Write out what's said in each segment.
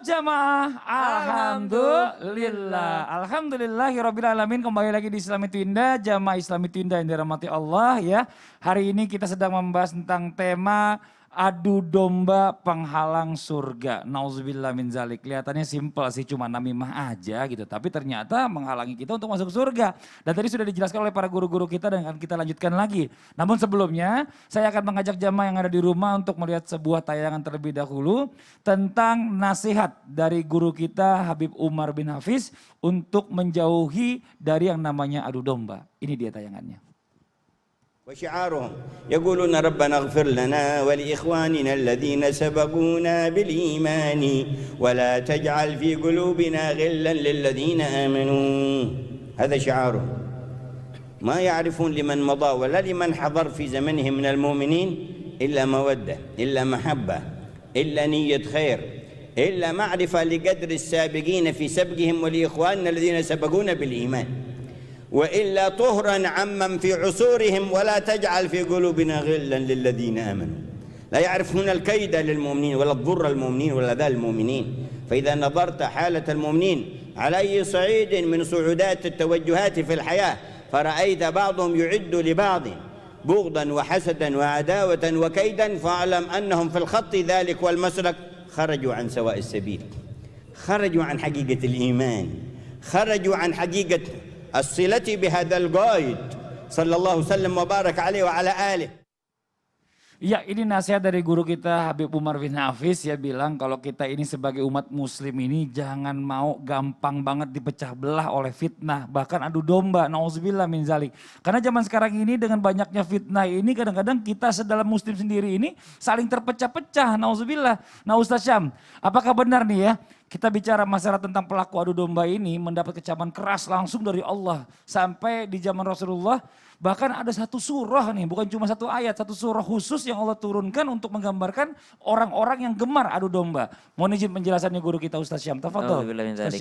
jamaah, alhamdulillahirabbil alamin. Kembali lagi di Islam Itu Indah, jamaah Islam Itu Indah yang dirahmati Allah ya. Hari ini kita sedang membahas tentang tema adu domba penghalang surga. Nauzubillah min zalik. Kelihatannya simpel sih, cuma namimah aja gitu. Tapi ternyata menghalangi kita untuk masuk surga. Dan tadi sudah dijelaskan oleh para guru-guru kita dan akan kita lanjutkan lagi. Namun sebelumnya saya akan mengajak jamaah yang ada di rumah untuk melihat sebuah tayangan terlebih dahulu tentang nasihat dari guru kita Habib Umar bin Hafiz untuk menjauhi dari yang namanya adu domba. Ini dia tayangannya. وشعارهم يقولون ربنا اغفر لنا ولإخواننا الذين سبقونا بالإيمان ولا تجعل في قلوبنا غلا للذين آمنوا. هذا شعارهم. ما يعرفون لمن مضى ولا لمن حضر في زمنهم من المؤمنين إلا مودة إلا محبة إلا نية خير إلا معرفة لقدر السابقين في سبقهم ولإخواننا الذين سبقونا بالإيمان وإلا طهرا عمن في عصورهم ولا تجعل في قلوبنا غلا للذين آمنوا. لا يعرفون الكيد للمؤمنين ولا الضر المؤمنين ولا ذا المؤمنين. فإذا نظرت حالة المؤمنين على أي صعيد من صعودات التوجهات في الحياة فرأيت بعضهم يعد لبعض بغضا وحسدا وعداوة وكيدا فاعلم أنهم في الخط ذلك والمسلك خرجوا عن سواء السبيل، خرجوا عن حقيقة الإيمان، خرجوا عن حقيقة الصلة بهذا القائد صلى الله وسلم وبارك عليه وعلى آله. Ya, ini nasihat dari guru kita Habib Umar bin Hafiz ya, bilang kalau kita ini sebagai umat muslim ini jangan mau gampang banget dipecah belah oleh fitnah, bahkan adu domba, nauzubillah min zalik. Karena zaman sekarang ini dengan banyaknya fitnah ini kadang-kadang kita sedalam muslim sendiri ini saling terpecah-pecah, nauzubillah. Nah Ustaz Syam, apakah benar nih ya kita bicara masalah tentang pelaku adu domba ini mendapat kecaman keras langsung dari Allah sampai di zaman Rasulullah? Bahkan ada satu surah nih, bukan cuma satu ayat, satu surah khusus yang Allah turunkan untuk menggambarkan orang-orang yang gemar adu domba. Mohon izin penjelasannya guru kita Ustaz Syam. Tafadhol.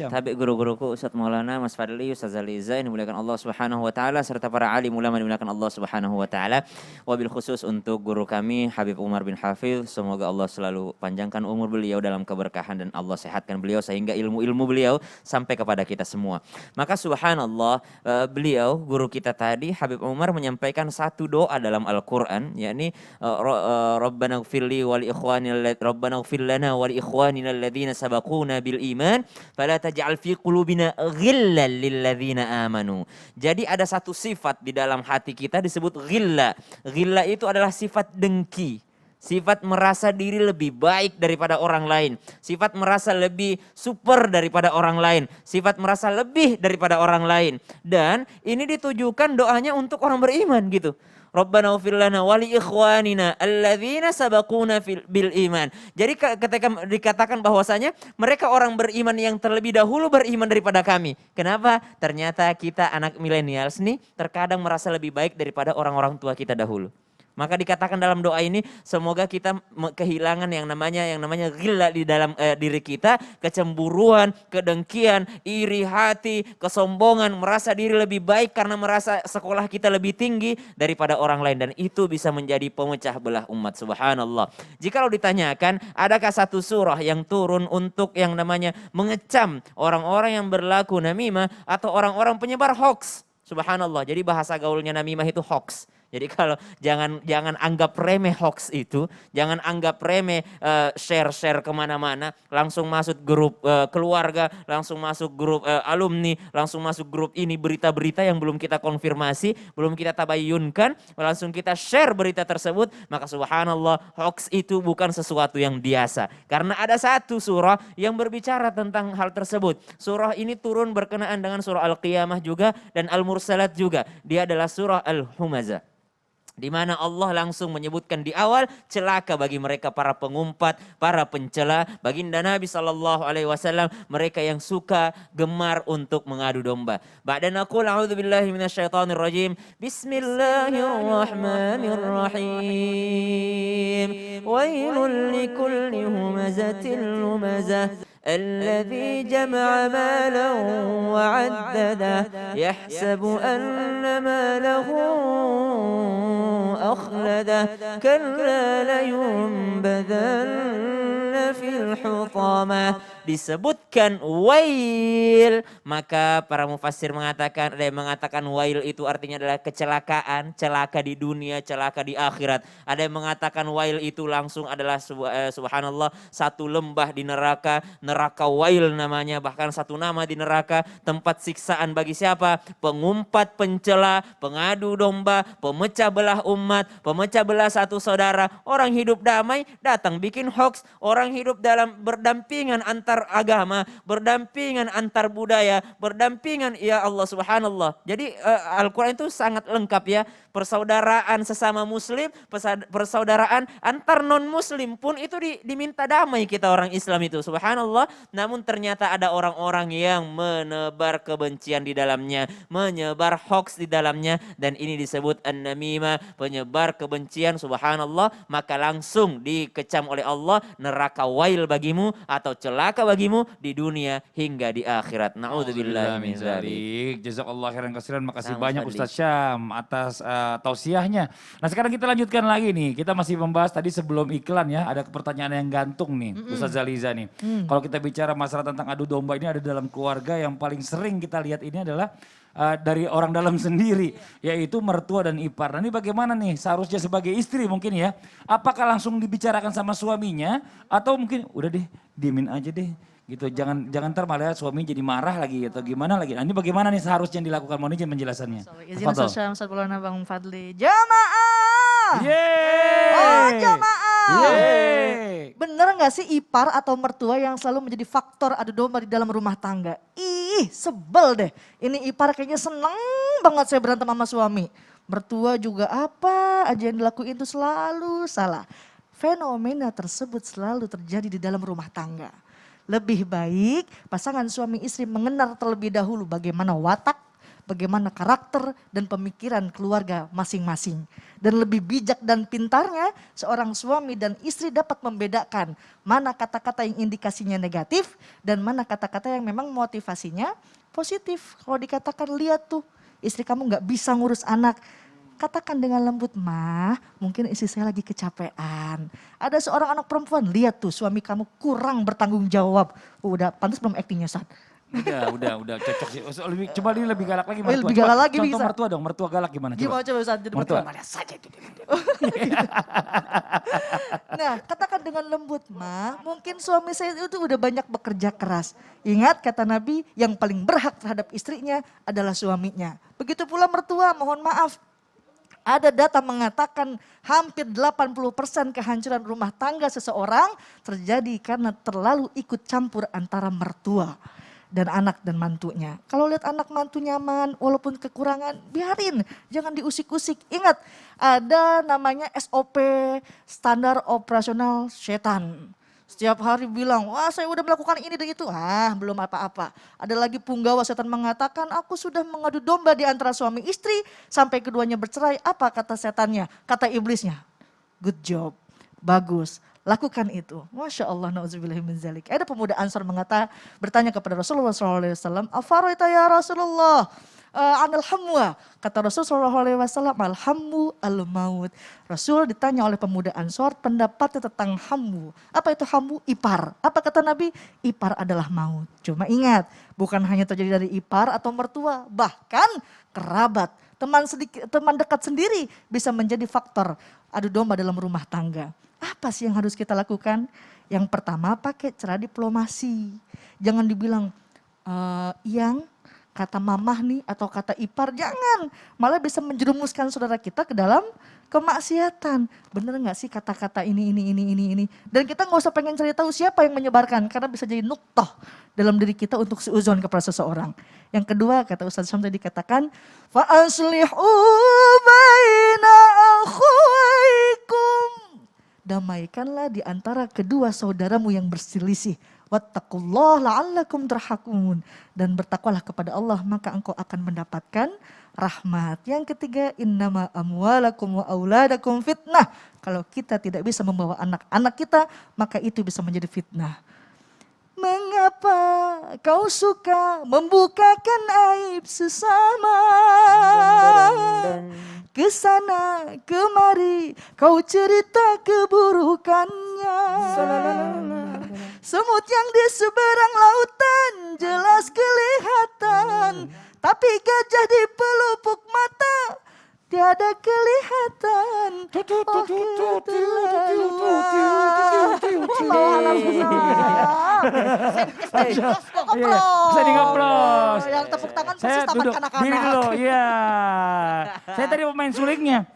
Tabi guru-guruku Ustaz Maulana, Mas Fadli, Ustaz Zaliza yang dimuliakan Allah Subhanahu wa taala serta para alim ulama yang dimuliakan Allah Subhanahu wa taala. Wabil khusus untuk guru kami Habib Umar bin Hafiz, semoga Allah selalu panjangkan umur beliau dalam keberkahan dan Allah sehatkan beliau sehingga ilmu-ilmu beliau sampai kepada kita semua. Maka subhanallah, beliau guru kita tadi Habib Umar menyampaikan satu doa dalam Al-Quran, yakni Rabbana ighfirli wa li ikhwanina Rabbana ighfir lana wa li ikhwanina alladhina sabaquna bil iman fala taj'al fi qulubina ghillan lil ladzina amanu. Jadi ada satu sifat di dalam hati kita disebut ghilla. Ghilla itu adalah sifat dengki. Sifat merasa diri lebih baik daripada orang lain. Sifat merasa lebih super daripada orang lain. Sifat merasa lebih daripada orang lain. Dan ini ditujukan doanya untuk orang beriman gitu. Rabbana ighfir lana wa li ikhwanina alladzina sabaquna bil iman. Jadi ketika dikatakan bahwasanya mereka orang beriman yang terlebih dahulu beriman daripada kami. Kenapa? Ternyata kita anak milenials nih terkadang merasa lebih baik daripada orang-orang tua kita dahulu. Maka dikatakan dalam doa ini semoga kita kehilangan yang namanya ghilla di dalam diri kita, kecemburuan, kedengkian, iri hati, kesombongan, merasa diri lebih baik karena merasa sekolah kita lebih tinggi daripada orang lain, dan itu bisa menjadi pemecah belah umat. Subhanallah. Jikalau ditanyakan adakah satu surah yang turun untuk yang namanya mengecam orang-orang yang berlaku namimah atau orang-orang penyebar hoax? Subhanallah. Jadi bahasa gaulnya namimah itu hoax. Jadi kalau jangan anggap remeh hoax itu, jangan anggap remeh share kemana-mana, langsung masuk grup keluarga, langsung masuk grup alumni, langsung masuk grup ini berita-berita yang belum kita konfirmasi, belum kita tabayyunkan, langsung kita share berita tersebut, maka subhanallah hoax itu bukan sesuatu yang biasa. Karena ada satu surah yang berbicara tentang hal tersebut. Surah ini turun berkenaan dengan surah Al-Qiyamah juga dan Al-Mursalat juga. Dia adalah surah Al-Humazah. Di mana Allah langsung menyebutkan di awal celaka bagi mereka para pengumpat, para pencela. Baginda Nabi SAW mereka yang suka gemar untuk mengadu domba. Ba'da naqul a'udzubillahi minasyaitonir rajim. Bismillahirrahmanirrahim. Wailul likulli humazatil lumazah. الذي جمع مالا وعدده يحسب أن ماله أخلده كلا لينبذن fil hutamah. Disebutkan wail, maka para mufassir mengatakan, ada yang mengatakan wail itu artinya adalah kecelakaan, celaka di dunia, celaka di akhirat. Ada yang mengatakan wail itu langsung adalah subhanallah satu lembah di neraka, neraka wail namanya, bahkan satu nama di neraka, tempat siksaan bagi siapa? Pengumpat, pencela, pengadu domba, pemecah belah umat, pemecah belah satu saudara. Orang hidup damai datang bikin hoax, orang hidup dalam berdampingan antar agama, berdampingan antar budaya, berdampingan ya Allah subhanallah. Jadi Al-Quran itu sangat lengkap ya. Persaudaraan sesama muslim, persaudaraan antar non muslim pun itu diminta damai kita orang Islam itu subhanallah. Namun ternyata ada orang-orang yang menebar kebencian di dalamnya, menyebar hoax di dalamnya, dan ini disebut an-namimah, penyebar kebencian subhanallah. Maka langsung dikecam oleh Allah, neraka wail bagimu atau celaka bagimu di dunia hingga di akhirat. Na'udzubillah min dzalik. Jazakallah khairan katsiran. Makasih Sama banyak Fadli. Ustaz Syam atas tausiahnya. Nah sekarang kita lanjutkan lagi nih. Kita masih membahas tadi sebelum iklan ya. Ada pertanyaan yang gantung nih Ustaz Zaliza nih. Kalau kita bicara masalah tentang adu domba ini ada dalam keluarga, yang paling sering kita lihat ini adalah dari orang dalam sendiri. Yaitu mertua dan ipar. Nah ini bagaimana nih seharusnya sebagai istri mungkin ya. Apakah langsung dibicarakan sama suaminya atau mungkin udah deh diemin aja deh. Gitu, jangan ntar malah suami jadi marah lagi atau gimana lagi. Nah ini bagaimana nih seharusnya dilakukan, mohon izin penjelasannya. Izin Tafadhol. Ustaz Syam, Ustaz Maulana Bang Fadli. Jamaah! Yeay! Oh jamaah! Yeay! Bener gak sih ipar atau mertua yang selalu menjadi faktor adu domba di dalam rumah tangga? Ih sebel deh, ini ipar kayaknya seneng banget saya berantem sama suami. Mertua juga apa aja yang dilakuin itu selalu salah. Fenomena tersebut selalu terjadi di dalam rumah tangga. Lebih baik pasangan suami istri mengenal terlebih dahulu bagaimana watak, bagaimana karakter dan pemikiran keluarga masing-masing. Dan lebih bijak dan pintarnya seorang suami dan istri dapat membedakan mana kata-kata yang indikasinya negatif dan mana kata-kata yang memang motivasinya positif. Kalau dikatakan lihat tuh istri kamu gak bisa ngurus anak. Katakan dengan lembut, mah mungkin istri saya lagi kecapean. Ada seorang anak perempuan, lihat tuh suami kamu kurang bertanggung jawab. Udah pantas belum aktingnya Sat? Udah cocok sih. Coba ini lebih galak lagi mertua. lebih galak lagi contoh bisa. mertua dong, mertua galak gimana? Gimana coba Sat? Jadi Mertua. mertua. Saja itu. Nah katakan dengan lembut, mah mungkin suami saya itu udah banyak bekerja keras. Ingat kata Nabi, yang paling berhak terhadap istrinya adalah suaminya. Begitu pula mertua, mohon maaf. Ada data mengatakan hampir 80% kehancuran rumah tangga seseorang terjadi karena terlalu ikut campur antara mertua dan anak dan mantunya. Kalau lihat anak mantu nyaman walaupun kekurangan biarin, jangan diusik-usik. Ingat ada namanya SOP, standar operasional setan. Setiap hari bilang, wah saya udah melakukan ini dan itu. Belum apa-apa. Ada lagi punggawa setan mengatakan, aku sudah mengadu domba di antara suami istri sampai keduanya bercerai. Apa kata setannya? Kata iblisnya, good job, bagus. Lakukan itu. Masya Allah, na'udzubillahi min dzalik. Ada pemuda Ansar bertanya kepada Rasulullah SAW, Afaroita ya Rasulullah, anil hamwa. Kata Rasulullah SAW, alhammu al-maut. Rasul ditanya oleh pemuda Ansor pendapatnya tentang hammu. Apa itu hammu? Ipar. Apa kata Nabi? Ipar adalah maut. Cuma ingat, bukan hanya terjadi dari ipar atau mertua, bahkan kerabat. Teman dekat sendiri bisa menjadi faktor adu domba dalam rumah tangga. Apa sih yang harus kita lakukan? Yang pertama pakai cara diplomasi. Jangan dibilang, yang kata mamah nih atau kata ipar, jangan. Malah bisa menjerumuskan saudara kita ke dalam kemaksiatan. Bener gak sih kata-kata ini. Dan kita gak usah pengen cari tahu siapa yang menyebarkan. Karena bisa jadi nuktoh dalam diri kita untuk seuzon kepada seseorang. Yang kedua kata Ustaz Syam tadi katakan, fa'aslihu baina akhwaikum. Damaikanlah di antara kedua saudaramu yang berselisih. Wattaqullah la'allakum turhamun. Dan bertakwalah kepada Allah maka engkau akan mendapatkan rahmat. Yang ketiga, innama amwalakum wa auladakum fitnah. Kalau kita tidak bisa membawa anak-anak kita, maka itu bisa menjadi fitnah. Mengapa kau suka membukakan aib sesama? Kesana kemari kau cerita keburukannya. Semut yang di seberang lautan jelas kelihatan. Tapi gajah di pelupuk mata tiada kelihatan. Oh, Iya, saya digoplos. Yang tepuk tangan pasti Saya taman duduk kanak-kanak. diri dulu, iya. Saya tadi main sulingnya.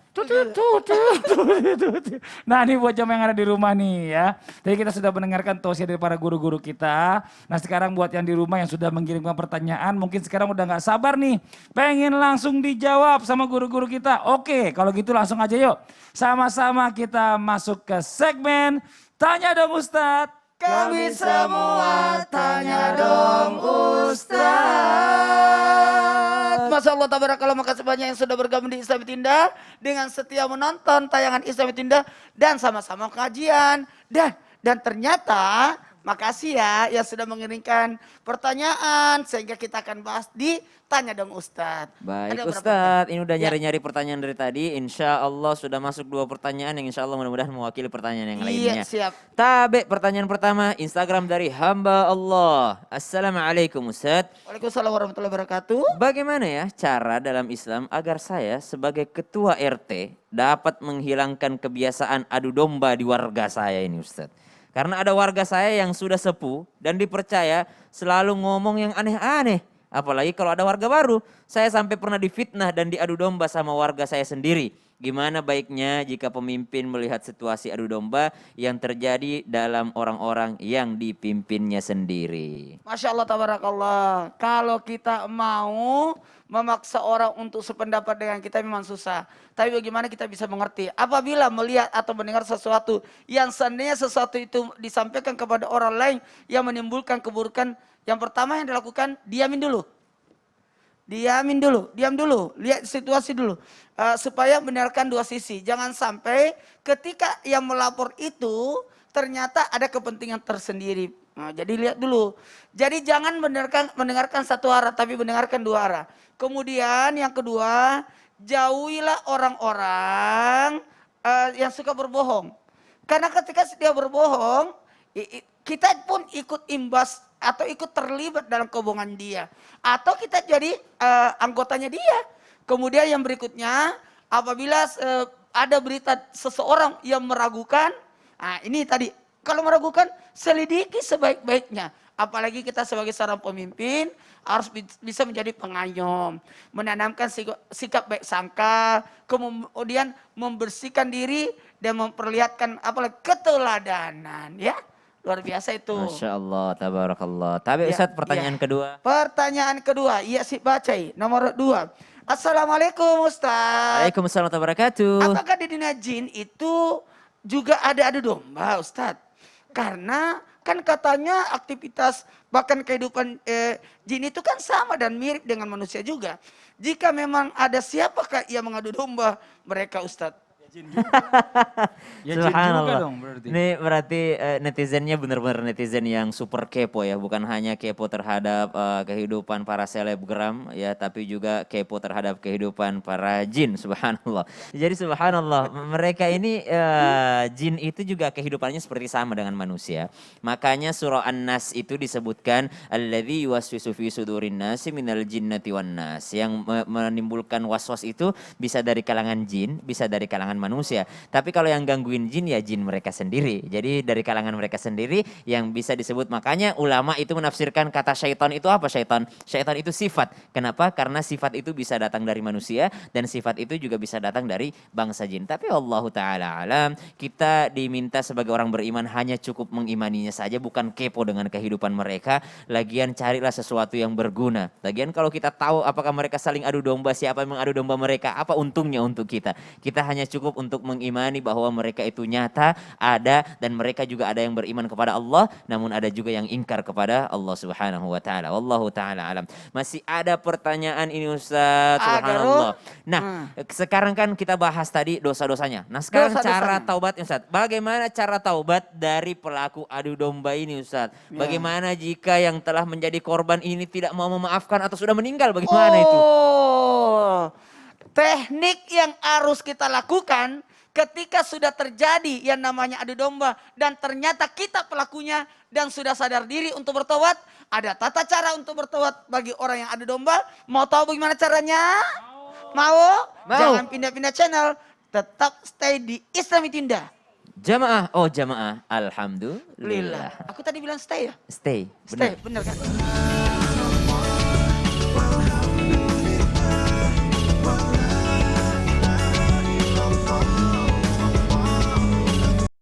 Nah ini buat jam yang ada di rumah nih ya. Jadi kita sudah mendengarkan tausiah dari para guru-guru kita. Nah sekarang buat yang di rumah yang sudah mengirimkan pertanyaan, mungkin sekarang udah gak sabar nih. Pengen langsung dijawab sama guru-guru kita. Oke kalau gitu langsung aja yuk. Sama-sama kita masuk ke segmen Tanya Dong Ustadz. Kami semua tanya dong Ustadz. Masya Allah, tabarakallah, makasih banyak yang sudah bergabung di Islami Tinda dengan setia menonton tayangan Islami Tinda dan sama-sama kajian dan ternyata makasih ya yang sudah mengirimkan pertanyaan sehingga kita akan bahas di Tanya Dong Ustadz. Baik Ada berapa Ustadz, ini udah Ya. nyari-nyari pertanyaan dari tadi. Insya Allah sudah masuk 2 pertanyaan yang insya Allah mudah-mudahan mewakili pertanyaan yang lainnya. Iya, siap. Tabe pertanyaan pertama, Instagram dari hamba Allah. Assalamualaikum Ustadz. Waalaikumsalam warahmatullahi wabarakatuh. Bagaimana ya cara dalam Islam agar saya sebagai ketua RT dapat menghilangkan kebiasaan adu domba di warga saya ini Ustadz. Karena ada warga saya yang sudah sepuh dan dipercaya selalu ngomong yang aneh-aneh. Apalagi kalau ada warga baru, saya sampai pernah difitnah dan diadu domba sama warga saya sendiri. Gimana baiknya jika pemimpin melihat situasi adu domba yang terjadi dalam orang-orang yang dipimpinnya sendiri? Masya Allah, tabarakallah. Kalau kita mau memaksa orang untuk sependapat dengan kita memang susah. Tapi bagaimana kita bisa mengerti? Apabila melihat atau mendengar sesuatu yang seandainya sesuatu itu disampaikan kepada orang lain yang menimbulkan keburukan, yang pertama yang dilakukan, diam dulu, lihat situasi dulu. Supaya mendengarkan dua sisi. Jangan sampai ketika yang melapor itu ternyata ada kepentingan tersendiri. Nah, jadi lihat dulu. Jadi jangan mendengarkan satu arah, tapi mendengarkan dua arah. Kemudian yang kedua, jauhilah orang-orang yang suka berbohong. Karena ketika dia berbohong, kita pun ikut imbas atau ikut terlibat dalam kebohongan dia. Atau kita jadi anggotanya dia. Kemudian yang berikutnya, apabila ada berita seseorang yang meragukan, nah ini tadi, kalau meragukan selidiki sebaik-baiknya. Apalagi kita sebagai seorang pemimpin harus bisa menjadi pengayom, menanamkan sikap baik sangka, kemudian membersihkan diri dan memperlihatkan apalagi keteladanan, ya. Luar biasa itu. Masya Allah, tabarakallah. Tapi Ya, Ustadz pertanyaan ya. kedua. Pertanyaan kedua, iya sih bacai. Nomor 2. Assalamualaikum Ustaz. Waalaikumsalam warahmatullahi wabarakatuh. Apakah di dunia jin itu juga ada adu domba Ustaz? Karena kan katanya aktivitas bahkan kehidupan jin itu kan sama dan mirip dengan manusia juga. Jika memang ada siapakah yang mengadu domba mereka Ustaz? Ya jin juga Subhanallah. dong berarti. Ini berarti netizennya benar-benar netizen yang super kepo ya, bukan hanya kepo terhadap kehidupan para selebgram ya, tapi juga kepo terhadap kehidupan para jin. Subhanallah. Jadi subhanallah, mereka ini jin itu juga kehidupannya seperti sama dengan manusia. Makanya surah An-Nas itu disebutkan alladzi yuwaswisu fi sudurin nasi minal jinnati wan nas. Yang menimbulkan waswas itu bisa dari kalangan jin, bisa dari kalangan manusia. Tapi kalau yang gangguin jin ya jin mereka sendiri. Jadi dari kalangan mereka sendiri yang bisa disebut. Makanya ulama itu menafsirkan kata syaitan itu apa syaitan? Syaitan itu sifat. Kenapa? Karena sifat itu bisa datang dari manusia dan sifat itu juga bisa datang dari bangsa jin. Tapi Allah Ta'ala alam, kita diminta sebagai orang beriman hanya cukup mengimaninya saja, bukan kepo dengan kehidupan mereka. Lagian carilah sesuatu yang berguna. Lagian kalau kita tahu apakah mereka saling adu domba, siapa yang mengadu domba mereka, apa untungnya untuk kita? Kita hanya cukup untuk mengimani bahwa mereka itu nyata, ada, dan mereka juga ada yang beriman kepada Allah, namun ada juga yang ingkar kepada Allah Subhanahu wa taala. Wallahu taala alam. Masih ada pertanyaan ini Ustaz, subhanallah. Nah, sekarang kan kita bahas tadi dosa-dosanya. Nah, sekarang cara taubatnya Ustaz. Bagaimana cara taubat dari pelaku adu domba ini Ustaz? Bagaimana jika yang telah menjadi korban ini tidak mau memaafkan atau sudah meninggal, bagaimana itu? Teknik yang harus kita lakukan ketika sudah terjadi yang namanya adu domba dan ternyata kita pelakunya dan sudah sadar diri untuk bertobat, ada tata cara untuk bertobat bagi orang yang adu domba. Mau tahu bagaimana caranya? Mau? Jangan pindah-pindah channel, tetap stay di Islami Tinda. Jamaah, alhamdulillah. Aku tadi bilang stay ya? Stay, Stay, benar. bener kan?